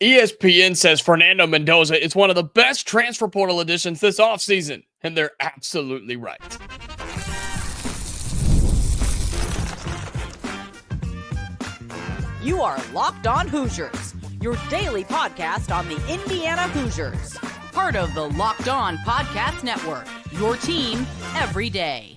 ESPN says Fernando Mendoza is one of the best transfer portal additions this offseason, and they're absolutely right. You are Locked On Hoosiers, your daily podcast on the Indiana Hoosiers. Part of the Locked On Podcast Network, your team every day.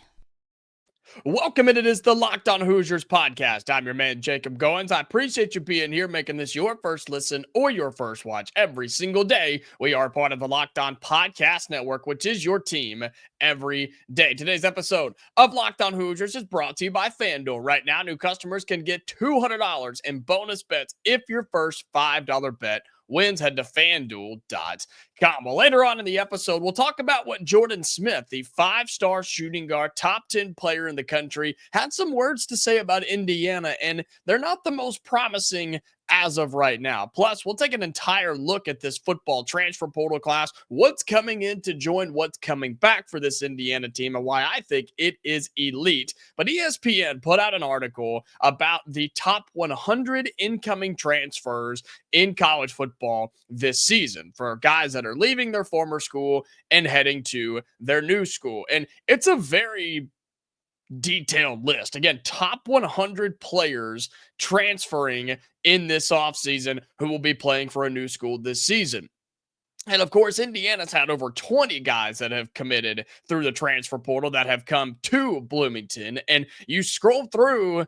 Welcome, and it is the Locked On Hoosiers podcast. I'm your man, Jacob Goins. I appreciate you being here, making this your first listen or your first watch every single day. We are part of the Locked On Podcast Network, which is your team every day. Today's episode of Locked On Hoosiers is brought to you by FanDuel. Right now, new customers can get $200 in bonus bets if your first $5 bet wins. Head to FanDuel.com. Well, later on in the episode, we'll talk about what Jordan Smith, the five-star shooting guard, top 10 player in the country, had some words to say about Indiana, and they're not the most promising as of right now. Plus, we'll take an entire look at this football transfer portal class, what's coming in to join, what's coming back for this Indiana team, and why I think it is elite. But ESPN put out an article about the top 100 incoming transfers in college football this season for guys that are leaving their former school and heading to their new school. And it's a very detailed list. Again, top 100 players transferring in this offseason who will be playing for a new school this season. And of course, Indiana's had over 20 guys that have committed through the transfer portal that have come to Bloomington. And you scroll through,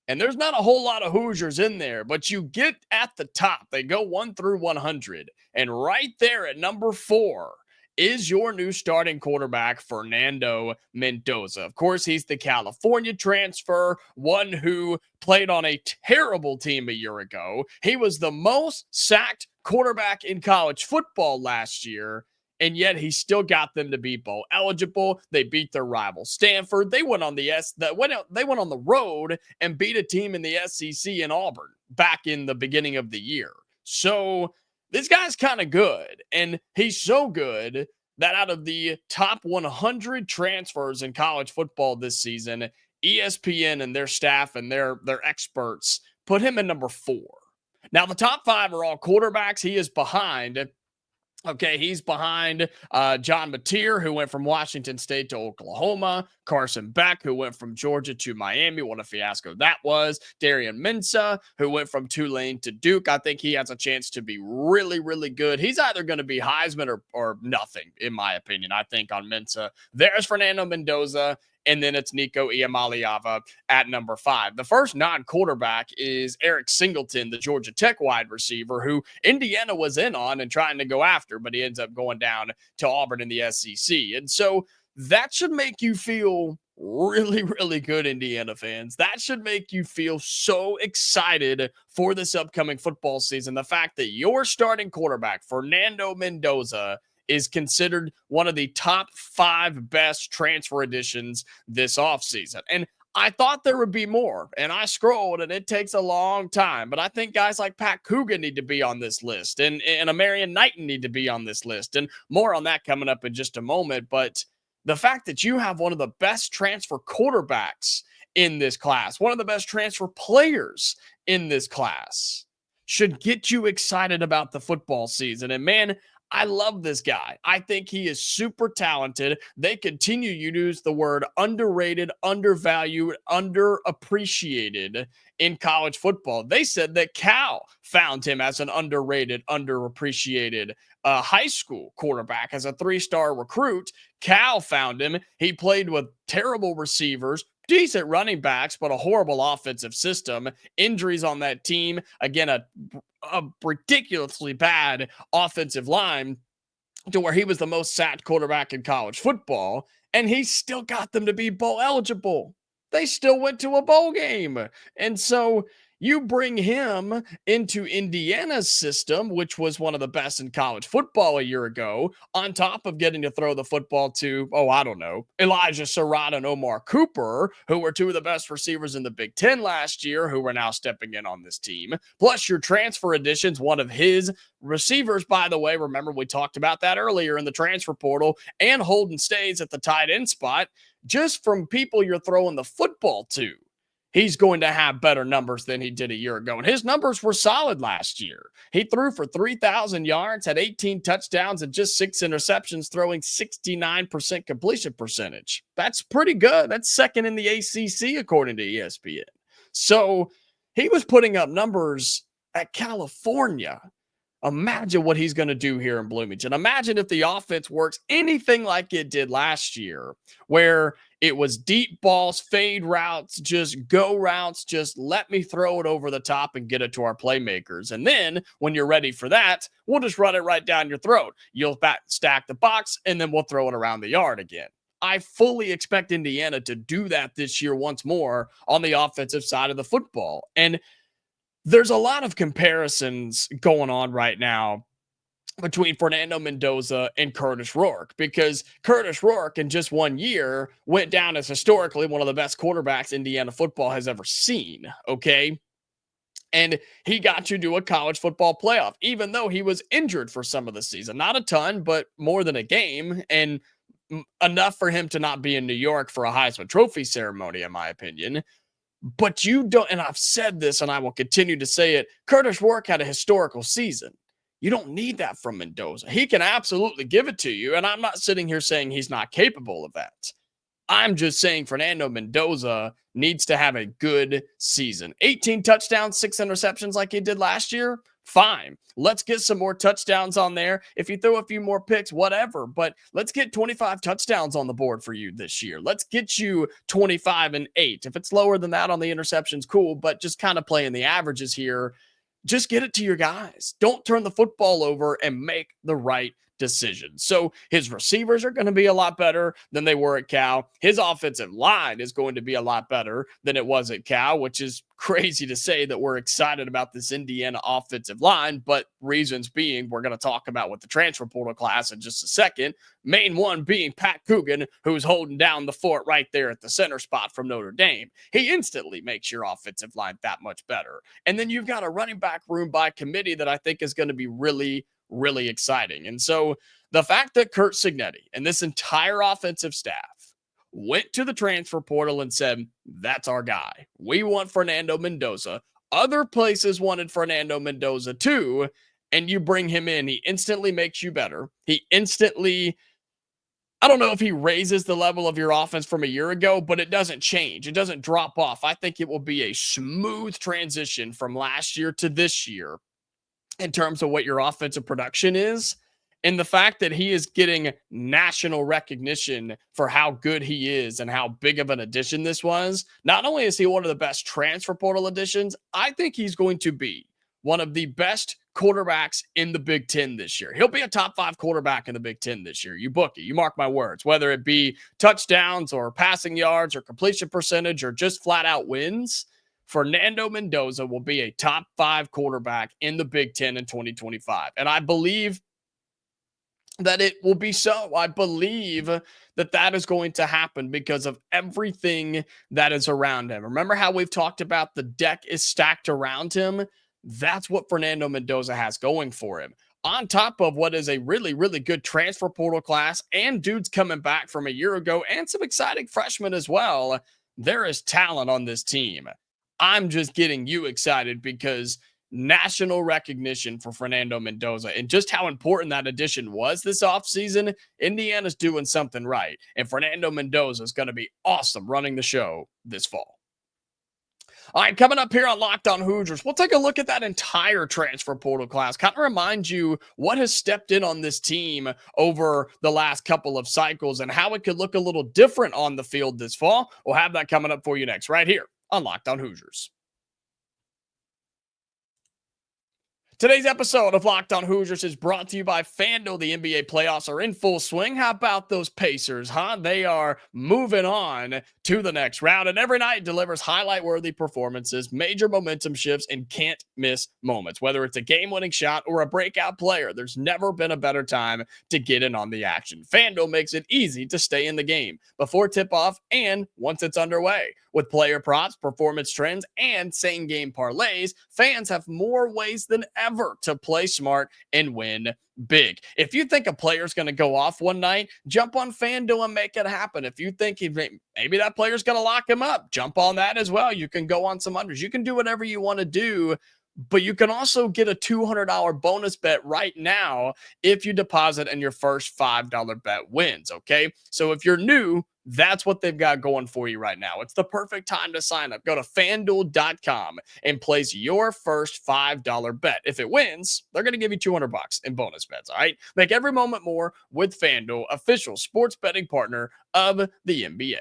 and there's not a whole lot of Hoosiers in there, but you get at the top. They go 1 through 100. And right there at number 4 is your new starting quarterback, Fernando Mendoza. Of course, he's the California transfer, one who played on a terrible team a year ago. He was the most sacked quarterback in college football last year, and yet he still got them to be bowl eligible. They beat their rival Stanford. They went on the road and beat a team in the SEC in Auburn back in the beginning of the year. So this guy's kind of good, and he's so good that out of the top 100 transfers in college football this season, ESPN and their staff and their experts put him in number 4. Now, the top 5 are all quarterbacks. He is behind. Okay, he's behind John Mateer, who went from Washington State to Oklahoma. Carson Beck, who went from Georgia to Miami. What a fiasco that was. Darian Mensah, who went from Tulane to Duke. I think he has a chance to be really, really good. He's either going to be Heisman or nothing, in my opinion, I think, on Mensah. There's Fernando Mendoza. And then it's Nico Iamaleava at number 5. The first non-quarterback is Eric Singleton, the Georgia Tech wide receiver, who Indiana was in on and trying to go after, but he ends up going down to Auburn in the SEC. And so that should make you feel really, really good, Indiana fans. That should make you feel so excited for this upcoming football season. The fact that your starting quarterback, Fernando Mendoza, is considered one of the top 5 best transfer additions this offseason. And I thought there would be more, and I scrolled, and it takes a long time. But I think guys like Pat Coogan need to be on this list, and Amarian Knighton need to be on this list, and more on that coming up in just a moment. But the fact that you have one of the best transfer quarterbacks in this class, one of the best transfer players in this class, should get you excited about the football season. And man, I love this guy. I think he is super talented. They continue to use the word underrated, undervalued, underappreciated in college football. They said that Cal found him as an underrated, underappreciated high school quarterback as a 3-star recruit. Cal found him. He played with terrible receivers, decent running backs, but a horrible offensive system. Injuries on that team. Again, a ridiculously bad offensive line to where he was the most sacked quarterback in college football, and he still got them to be bowl eligible. They still went to a bowl game. And so you bring him into Indiana's system, which was one of the best in college football a year ago, on top of getting to throw the football to, Elijah Surratt and Omar Cooper, who were 2 of the best receivers in the Big Ten last year, who are now stepping in on this team. Plus your transfer additions, one of his receivers, by the way, remember we talked about that earlier in the transfer portal, and Holden Stays at the tight end spot, just from people you're throwing the football to. he's going to have better numbers than he did a year ago. And his numbers were solid last year. He threw for 3,000 yards, had 18 touchdowns, and just 6 interceptions, throwing 69% completion percentage. That's pretty good. That's second in the ACC, according to ESPN. So he was putting up numbers at California. Imagine what he's going to do here in Bloomington. Imagine if the offense works anything like it did last year, where it was deep balls, fade routes, just go routes, just let me throw it over the top and get it to our playmakers. And then when you're ready for that, we'll just run it right down your throat. You'll stack the box, and then we'll throw it around the yard again. I fully expect Indiana to do that this year once more on the offensive side of the football. And there's a lot of comparisons going on right now between Fernando Mendoza and Kurtis Rourke, because Kurtis Rourke in just 1 year went down as historically one of the best quarterbacks Indiana football has ever seen, okay? And he got you to a college football playoff, even though he was injured for some of the season. Not a ton, but more than a game, and enough for him to not be in New York for a Heisman Trophy ceremony, in my opinion. But you don't, and I've said this and I will continue to say it, Kurtis Rourke had a historical season. You don't need that from Mendoza. He can absolutely give it to you, and I'm not sitting here saying he's not capable of that. I'm just saying Fernando Mendoza needs to have a good season. 18 touchdowns, 6 interceptions like he did last year. Fine. Let's get some more touchdowns on there. If you throw a few more picks, whatever. But let's get 25 touchdowns on the board for you this year. Let's get you 25 and 8. If it's lower than that on the interceptions, cool. But just kind of playing the averages here. Just get it to your guys. Don't turn the football over and make the right decisions. So his receivers are going to be a lot better than they were at Cal. His offensive line is going to be a lot better than it was at Cal, which is crazy to say that we're excited about this Indiana offensive line, but reasons being we're going to talk about with the transfer portal class in just a second. Main one being Pat Coogan, who's holding down the fort right there at the center spot from Notre Dame. He instantly makes your offensive line that much better. And then you've got a running back room by committee that I think is going to be really exciting. And so the fact that Curt Cignetti and this entire offensive staff went to the transfer portal and said, that's our guy. We want Fernando Mendoza. Other places wanted Fernando Mendoza too. And you bring him in, he instantly makes you better. He instantly, I don't know if he raises the level of your offense from a year ago, but it doesn't change. It doesn't drop off. I think it will be a smooth transition from last year to this year in terms of what your offensive production is. And the fact that he is getting national recognition for how good he is and how big of an addition this was. Not only is he one of the best transfer portal additions, I think he's going to be one of the best quarterbacks in the Big Ten this year. He'll be a top 5 quarterback in the Big Ten this year. You book it. You mark my words. Whether it be touchdowns or passing yards or completion percentage or just flat out wins, Fernando Mendoza will be a top 5 quarterback in the Big Ten in 2025. And I believe that it will be so. I believe that that is going to happen because of everything that is around him. Remember how we've talked about the deck is stacked around him? That's what Fernando Mendoza has going for him. On top of what is a really good transfer portal class and dudes coming back from a year ago and some exciting freshmen as well, there is talent on this team. I'm just getting you excited because national recognition for Fernando Mendoza and just how important that addition was this offseason. Indiana's doing something right. And Fernando Mendoza is going to be awesome running the show this fall. All right, coming up here on Locked On Hoosiers, we'll take a look at that entire transfer portal class. Kind of remind you what has stepped in on this team over the last couple of cycles and how it could look a little different on the field this fall. We'll have that coming up for you next, right here on Locked On Hoosiers. Today's episode of Locked On Hoosiers is brought to you by FanDuel. The NBA playoffs are in full swing. How about those Pacers, huh? They are moving on to the next round, and every night delivers highlight-worthy performances, major momentum shifts, and can't-miss moments. Whether it's a game-winning shot or a breakout player, there's never been a better time to get in on the action. FanDuel makes it easy to stay in the game before tip-off and once it's underway. With player props, performance trends, and same game parlays, fans have more ways than ever to play smart and win big. If you think a player's going to go off one night, jump on FanDuel and make it happen. If you think maybe that player's going to lock him up, jump on that as well. You can go on some unders. You can do whatever you want to do, but you can also get a $200 bonus bet right now if you deposit and your first $5 bet wins. Okay. So if you're new, that's what they've got going for you right now. It's the perfect time to sign up. Go to fanduel.com and place your first $5 bet. If it wins, they're going to give you $200 in bonus bets. All right. Make every moment more with FanDuel, official sports betting partner of the NBA.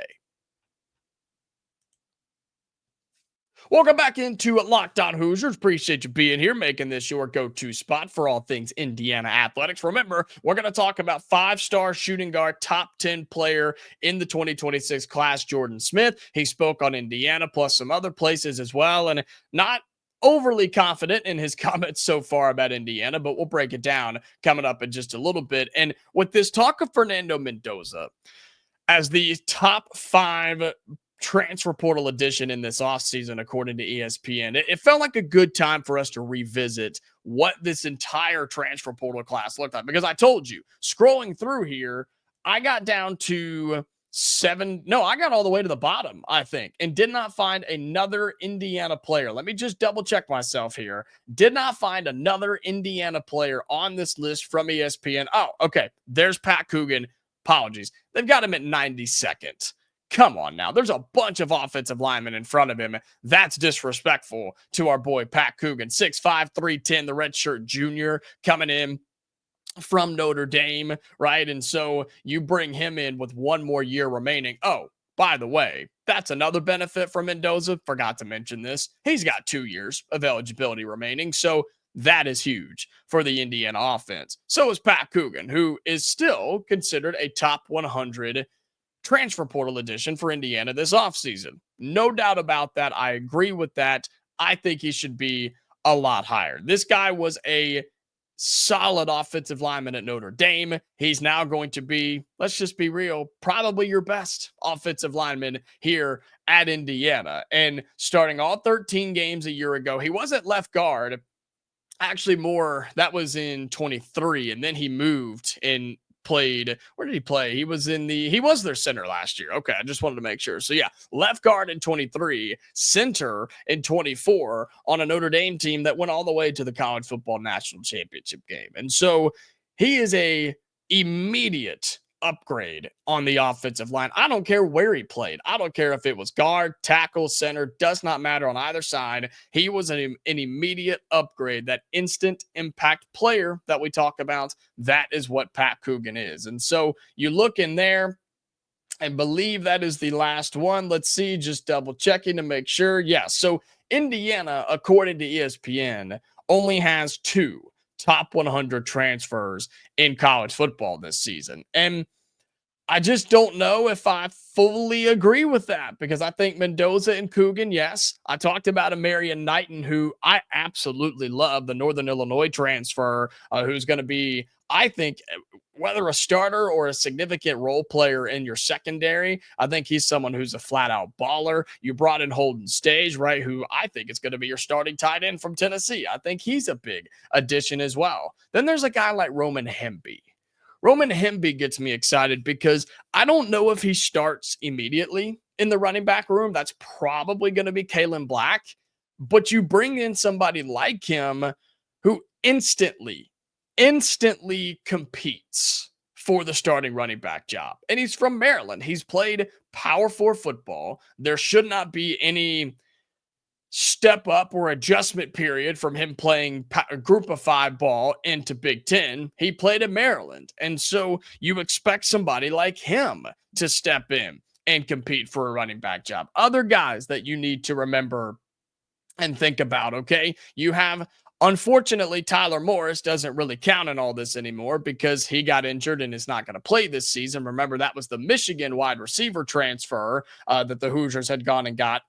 Welcome back into Locked On Hoosiers. Appreciate you being here, making this your go-to spot for all things Indiana athletics. Remember, we're going to talk about five-star shooting guard, top 10 player in the 2026 class, Jordan Smith. He spoke on Indiana, plus some other places as well, and not overly confident in his comments so far about Indiana, but we'll break it down coming up in just a little bit. And with this talk of Fernando Mendoza as the top 5 transfer portal edition in this offseason, according to ESPN, it felt like a good time for us to revisit what this entire transfer portal class looked like. Because I told you, scrolling through here, I got down to I got all the way to the bottom, I think, and did not find another Indiana player. Let me just double check myself here. Did not find another Indiana player on this list from ESPN. Oh, okay. There's Pat Coogan. Apologies. They've got him at 92nd. Come on now. There's a bunch of offensive linemen in front of him. That's disrespectful to our boy Pat Coogan. 6'5", 310, the redshirt junior coming in from Notre Dame, right? And so you bring him in with one more year remaining. Oh, by the way, that's another benefit for Mendoza. Forgot to mention this. He's got 2 years of eligibility remaining. So that is huge for the Indiana offense. So is Pat Coogan, who is still considered a top 100 transfer portal edition for Indiana this offseason. No doubt about that. I agree with that. I think he should be a lot higher. This guy was a solid offensive lineman at Notre Dame. He's now going to be, let's just be real, probably your best offensive lineman here at Indiana. And starting all 13 games a year ago, he was at left guard. Actually, that was in 23, and then he moved and played. Where did he play? He was their center last year. Okay, I just wanted to make sure. So yeah, left guard in 23, center in 24 on a Notre Dame team that went all the way to the college football national championship game. And so he is a immediate upgrade on the offensive line. I don't care where he played. I don't care if it was guard, tackle, center, does not matter on either side. He was an immediate upgrade, that instant impact player that we talk about. That is what Pat Coogan is. And so you look in there, I believe that is the last one. Let's see, just double checking to make sure. Yeah, so Indiana, according to ESPN, only has 2 top 100 transfers in college football this season. And I just don't know if I fully agree with that, because I think Mendoza and Coogan, yes. I talked about Marion Knighton, who I absolutely love, the Northern Illinois transfer, who's going to be, I think, whether a starter or a significant role player in your secondary. I think he's someone who's a flat-out baller. You brought in Holden Stage, right, who I think is going to be your starting tight end from Tennessee. I think he's a big addition as well. Then there's a guy like Roman Hemby. Roman Hemby gets me excited because I don't know if he starts immediately in the running back room. That's probably going to be Kalen Black. But you bring in somebody like him who instantly competes for the starting running back job. And he's from Maryland. He's played Power 4 football. There should not be any step up or adjustment period from him playing group of 5 ball into Big Ten. He played at Maryland. And so you expect somebody like him to step in and compete for a running back job. Other guys that you need to remember and think about, okay? You have, unfortunately, Tyler Morris doesn't really count in all this anymore because he got injured and is not going to play this season. Remember, that was the Michigan wide receiver transfer that the Hoosiers had gone and got,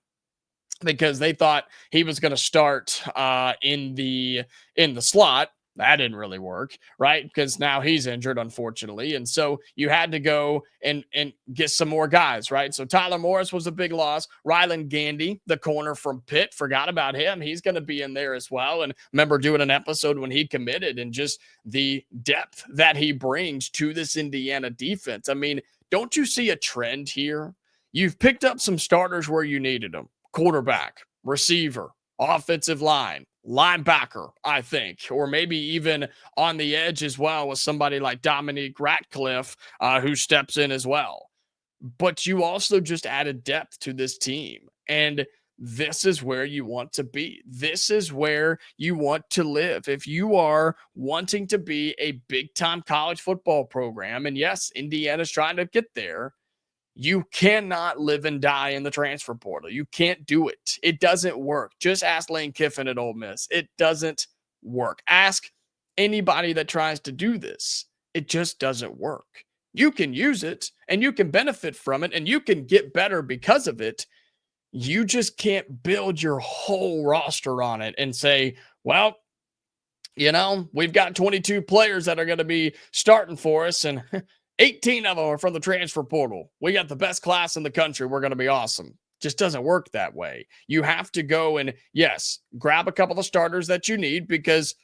because they thought he was going to start in the slot. That didn't really work, right? Because now he's injured, unfortunately. And so you had to go and get some more guys, right? So Tyler Morris was a big loss. Rylan Gandy, the corner from Pitt, forgot about him. He's going to be in there as well. And remember doing an episode when he committed and just the depth that he brings to this Indiana defense. I mean, don't you see a trend here? You've picked up some starters where you needed them: quarterback, receiver, offensive line, linebacker, I think, or maybe even on the edge as well with somebody like Dominique Ratcliffe, who steps in as well. But you also just added depth to this team. And this is where you want to be. This is where you want to live. If you are wanting to be a big time college football program, and yes, Indiana's trying to get there, you cannot live and die in the transfer portal. You can't do it. It doesn't work. Just ask Lane Kiffin at Ole Miss. It doesn't work. Ask anybody that tries to do this. It just doesn't work. You can use it and you can benefit from it and you can get better because of it. You just can't build your whole roster on it and say, well, we've got 22 players that are going to be starting for us, and 18 of them are from the transfer portal. We got the best class in the country. We're going to be awesome. Just doesn't work that way. You have to go and, yes, grab a couple of starters that you need, because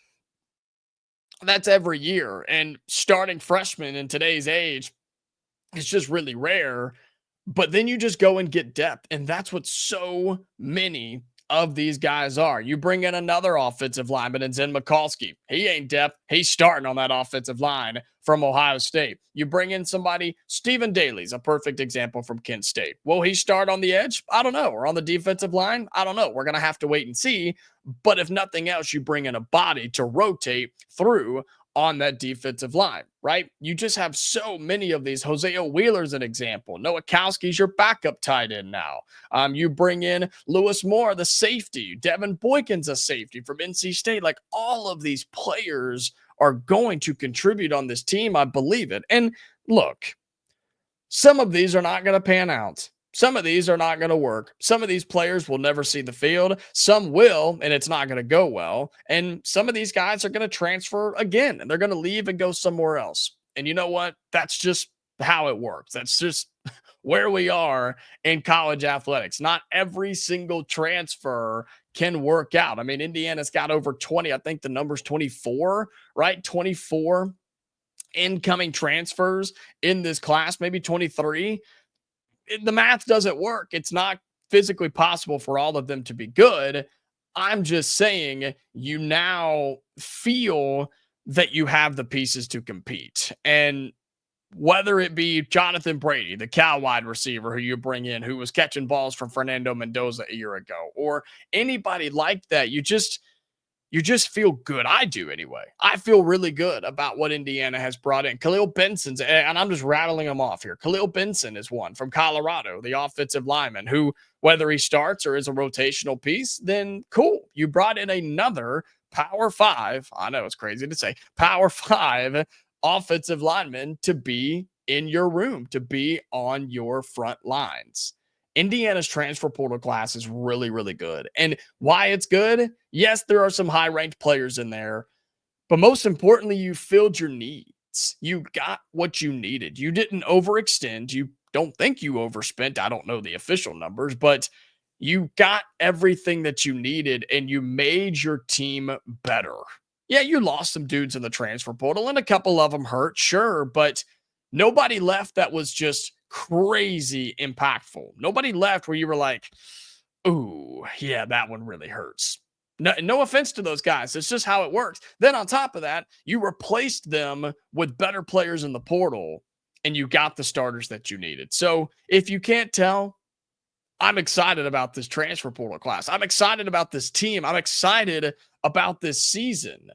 that's every year. And starting freshmen in today's age is just really rare. But then you just go and get depth. And that's what so many of these guys are. You bring in another offensive lineman in Zen Mikulski. He ain't depth. He's starting on that offensive line from Ohio State. You bring in somebody, Stephen Daly's a perfect example from Kent State. Will he start on the edge? I don't know. Or on the defensive line? I don't know. We're going to have to wait and see. But if nothing else, you bring in a body to rotate through on that defensive line, right? You just have so many of these. Hosea Wheeler's an example. Noah Kowski's your backup tight end now. You bring in Lewis Moore, the safety. Devin Boykin's a safety from NC State. Like, all of these players are going to contribute on this team. I believe it. And look, some of these are not going to pan out. Some of these are not going to work. Some of these players will never see the field. Some will, and it's not going to go well. And some of these guys are going to transfer again, and they're going to leave and go somewhere else. And you know what? That's just how it works. That's just where we are in college athletics. Not every single transfer can work out. I mean, Indiana's got over 20. I think the number's 24, right? 24 incoming transfers in this class, maybe 23. The math doesn't work. It's not physically possible for all of them to be good. I'm just saying, you now feel that you have the pieces to compete. And whether it be Jonathan Brady, the Cal wide receiver who you bring in, who was catching balls from Fernando Mendoza a year ago, or anybody like that, you just feel good. I do anyway. I feel really good about what Indiana has brought in. Khalil Benson's, and I'm just rattling them off here. Khalil Benson is one from Colorado, the offensive lineman, who, whether he starts or is a rotational piece, then cool. You brought in another Power 5. I know it's crazy to say Power 5 offensive lineman to be in your room, to be on your front lines. Indiana's transfer portal class is really, really good. And why it's good? Yes, there are some high-ranked players in there, but most importantly, you filled your needs. You got what you needed. You didn't overextend. You don't think you overspent. I don't know the official numbers, but you got everything that you needed, and you made your team better. Yeah, you lost some dudes in the transfer portal, and a couple of them hurt, sure, but nobody left that was just crazy impactful. Nobody left where you were like, ooh, yeah, that one really hurts. No offense to those guys. It's just how it works. Then on top of that, you replaced them with better players in the portal, and you got the starters that you needed. So if you can't tell, I'm excited about this transfer portal class. I'm excited about this team. I'm excited about this season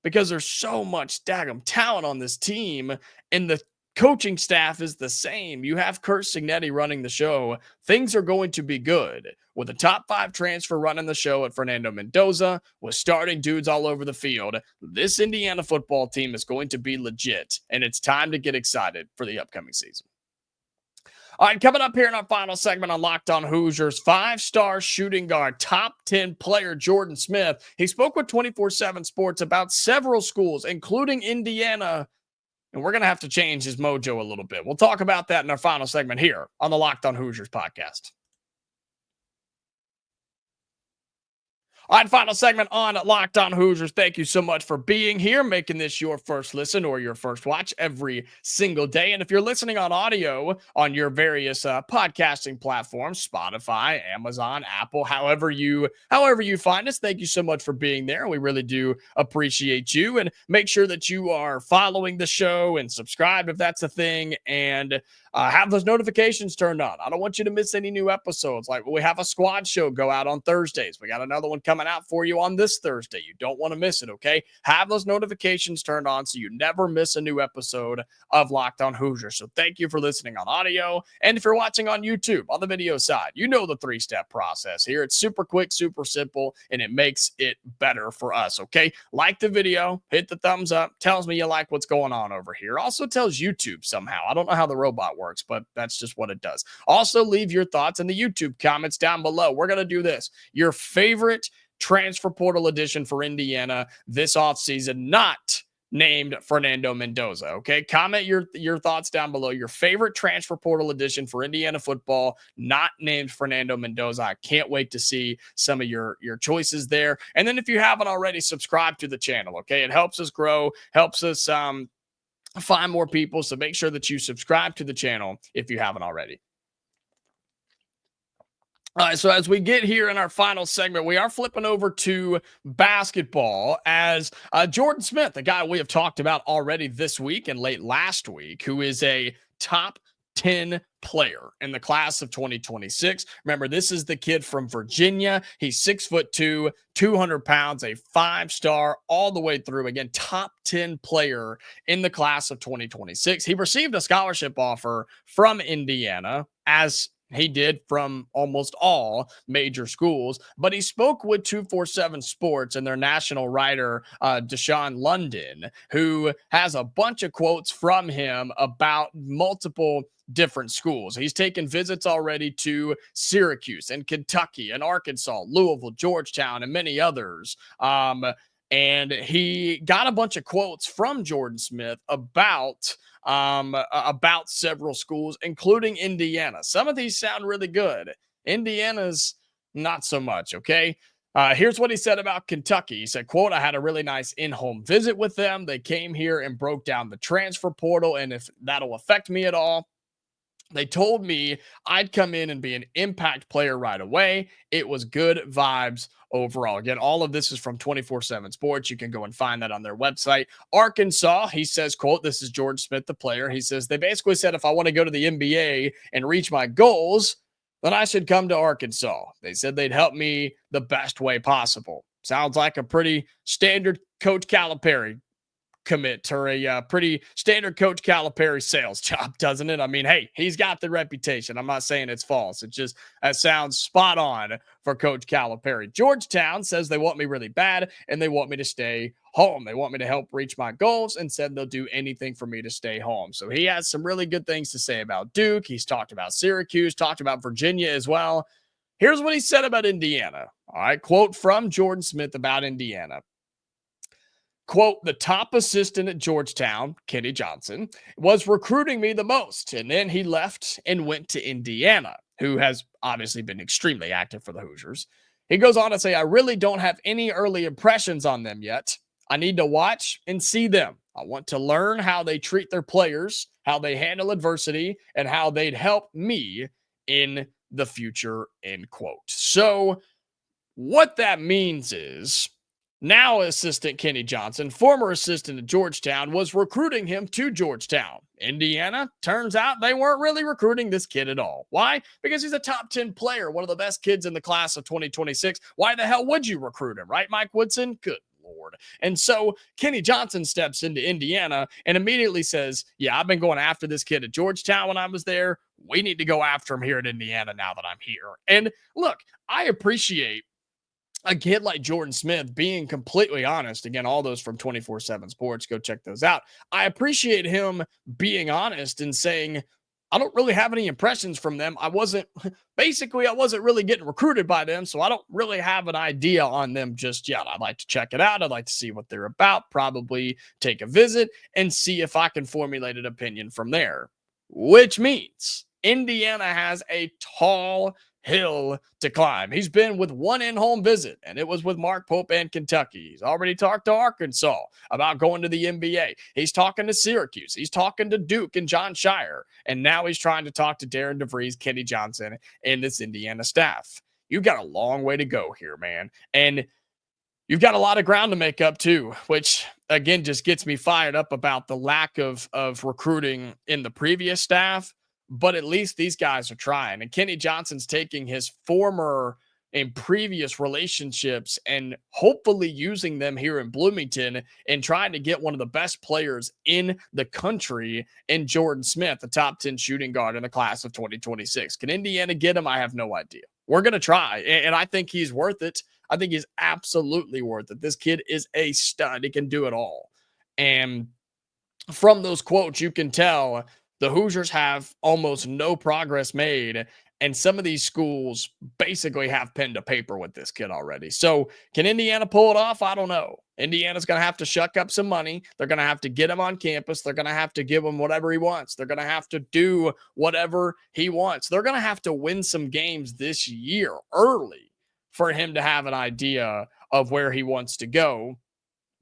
because there's so much daggum talent on this team, and the coaching staff is the same. You have Curt Cignetti running the show. Things are going to be good with a top 5 transfer running the show at Fernando Mendoza, with starting dudes all over the field. This Indiana football team is going to be legit, and it's time to get excited for the upcoming season. All right, coming up here in our final segment on Locked On Hoosiers, 5-star shooting guard, top 10 player Jordan Smith. He spoke with 24/7 Sports about several schools, including Indiana, and we're going to have to change his mojo a little bit. We'll talk about that in our final segment here on the Locked On Hoosiers podcast. All right, final segment on Locked On Hoosiers. Thank you so much for being here, making this your first listen or your first watch every single day. And if you're listening on audio on your various podcasting platforms, Spotify, Amazon, Apple, however you find us, thank you so much for being there. We really do appreciate you. And make sure that you are following the show and subscribe if that's a thing, and have those notifications turned on. I don't want you to miss any new episodes. Like, we have a squad show go out on Thursdays. We got another one coming out for you on this Thursday. You don't want to miss it, okay? Have those notifications turned on so you never miss a new episode of Locked On Hoosiers. So thank you for listening on audio. And if you're watching on YouTube, on the video side, you know the 3-step process here. It's super quick, super simple, and it makes it better for us, okay? Like the video, hit the thumbs up, tells me you like what's going on over here. Also tells YouTube somehow. I don't know how the robot works, but that's just what it does. Also, leave your thoughts in the YouTube comments down below. We're going to do this. Your favorite transfer portal addition for Indiana this offseason, not named Fernando Mendoza, okay? Comment your thoughts down below. Your favorite transfer portal addition for Indiana football, not named Fernando Mendoza. I can't wait to see some of your choices there. And then if you haven't already, subscribe to the channel, okay? It helps us grow, helps us find more people. So make sure that you subscribe to the channel if you haven't already. All right, so as we get here in our final segment, we are flipping over to basketball as Jordan Smith, the guy we have talked about already this week and late last week, who is a top 10 player in the class of 2026. Remember, this is the kid from Virginia. He's 6'2", 200 pounds, a 5-star all the way through. Again, top 10 player in the class of 2026. He received a scholarship offer from Indiana, as he did from almost all major schools, but he spoke with 247 Sports and their national writer, Deshaun London, who has a bunch of quotes from him about multiple different schools. He's taken visits already to Syracuse and Kentucky and Arkansas, Louisville, Georgetown, and many others. And he got a bunch of quotes from Jordan Smith about several schools, including Indiana. Some of these sound really good. Indiana's not so much, okay? Here's what he said about Kentucky. He said, quote, "I had a really nice in-home visit with them. They came here and broke down the transfer portal, and if that'll affect me at all, they told me I'd come in and be an impact player right away. It was good vibes overall." Again, all of this is from 247 Sports. You can go and find that on their website. Arkansas, he says, quote, this is George Smith, the player. He says, "They basically said if I want to go to the NBA and reach my goals, then I should come to Arkansas. They said they'd help me the best way possible." Sounds like a pretty standard Coach Calipari commit, or a pretty standard Coach Calipari sales job, doesn't it? I mean, hey, he's got the reputation. I'm not saying it's false. It just sounds spot on for Coach Calipari. Georgetown says they want me really bad and they want me to stay home. They want me to help reach my goals and said they'll do anything for me to stay home. So he has some really good things to say about Duke. He's talked about Syracuse, talked about Virginia as well. Here's what he said about Indiana. All right, quote from Jordan Smith about Indiana. Quote, "The top assistant at Georgetown, Kenny Johnson, was recruiting me the most. And then he left and went to Indiana, who has obviously been extremely active for the Hoosiers." He goes on to say, "I really don't have any early impressions on them yet. I need to watch and see them. I want to learn how they treat their players, how they handle adversity, and how they'd help me in the future," end quote. So what that means is, now assistant Kenny Johnson, former assistant at Georgetown, was recruiting him to Georgetown. Indiana, turns out they weren't really recruiting this kid at all. Why? Because he's a top 10 player, one of the best kids in the class of 2026. Why the hell would you recruit him, right, Mike Woodson? Good Lord. And so Kenny Johnson steps into Indiana and immediately says, yeah, I've been going after this kid at Georgetown when I was there. We need to go after him here in Indiana now that I'm here. And look, I appreciate a kid like Jordan Smith being completely honest. Again, all those from 247 Sports, go check those out. I appreciate him being honest and saying, I don't really have any impressions from them. I wasn't really getting recruited by them, so I don't really have an idea on them just yet. I'd like to check it out. I'd like to see what they're about, probably take a visit and see if I can formulate an opinion from there. Which means Indiana has a tall hill to climb. He's been with one in-home visit, and it was with Mark Pope and Kentucky. He's already talked to Arkansas about going to the NBA. He's talking to Syracuse. He's talking to Duke and John Shire. And now he's trying to talk to Darren DeVries, Kenny Johnson, and this Indiana staff. You've got a long way to go here, man. And you've got a lot of ground to make up too, which again just gets me fired up about the lack of recruiting in the previous staff. But at least these guys are trying. And Kenny Johnson's taking his former and previous relationships and hopefully using them here in Bloomington and trying to get one of the best players in the country in Jordan Smith, the top 10 shooting guard in the class of 2026. Can Indiana get him? I have no idea. We're going to try. And I think he's worth it. I think he's absolutely worth it. This kid is a stud. He can do it all. And from those quotes, you can tell the Hoosiers have almost no progress made, and some of these schools basically have pen to paper with this kid already. So can Indiana pull it off? I don't know. Indiana's going to have to shuck up some money. They're going to have to get him on campus. They're going to have to give him whatever he wants. They're going to have to do whatever he wants. They're going to have to win some games this year early for him to have an idea of where he wants to go.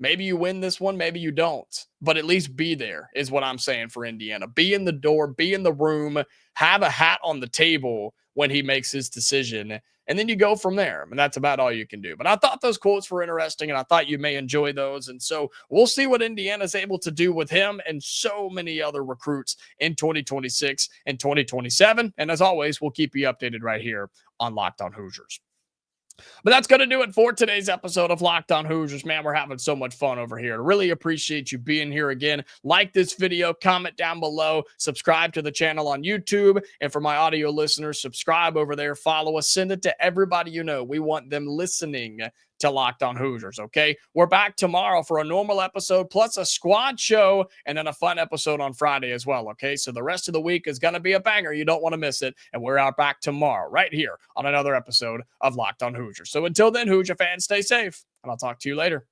Maybe you win this one, maybe you don't, but at least be there is what I'm saying for Indiana. Be in the door, be in the room, have a hat on the table when he makes his decision, and then you go from there. And that's about all you can do. But I thought those quotes were interesting, and I thought you may enjoy those. And so we'll see what Indiana's able to do with him and so many other recruits in 2026 and 2027. And as always, we'll keep you updated right here on Locked On Hoosiers. But that's going to do it for today's episode of Locked On Hoosiers. Man, we're having so much fun over here. I really appreciate you being here again. Like this video, comment down below, subscribe to the channel on YouTube. And for my audio listeners, subscribe over there, follow us, send it to everybody you know. We want them listening to Locked On Hoosiers, okay? We're back tomorrow for a normal episode, plus a squad show, and then a fun episode on Friday as well, okay? So the rest of the week is going to be a banger. You don't want to miss it. And we're out back tomorrow right here on another episode of Locked On Hoosiers. So until then, Hoosier fans, stay safe, and I'll talk to you later.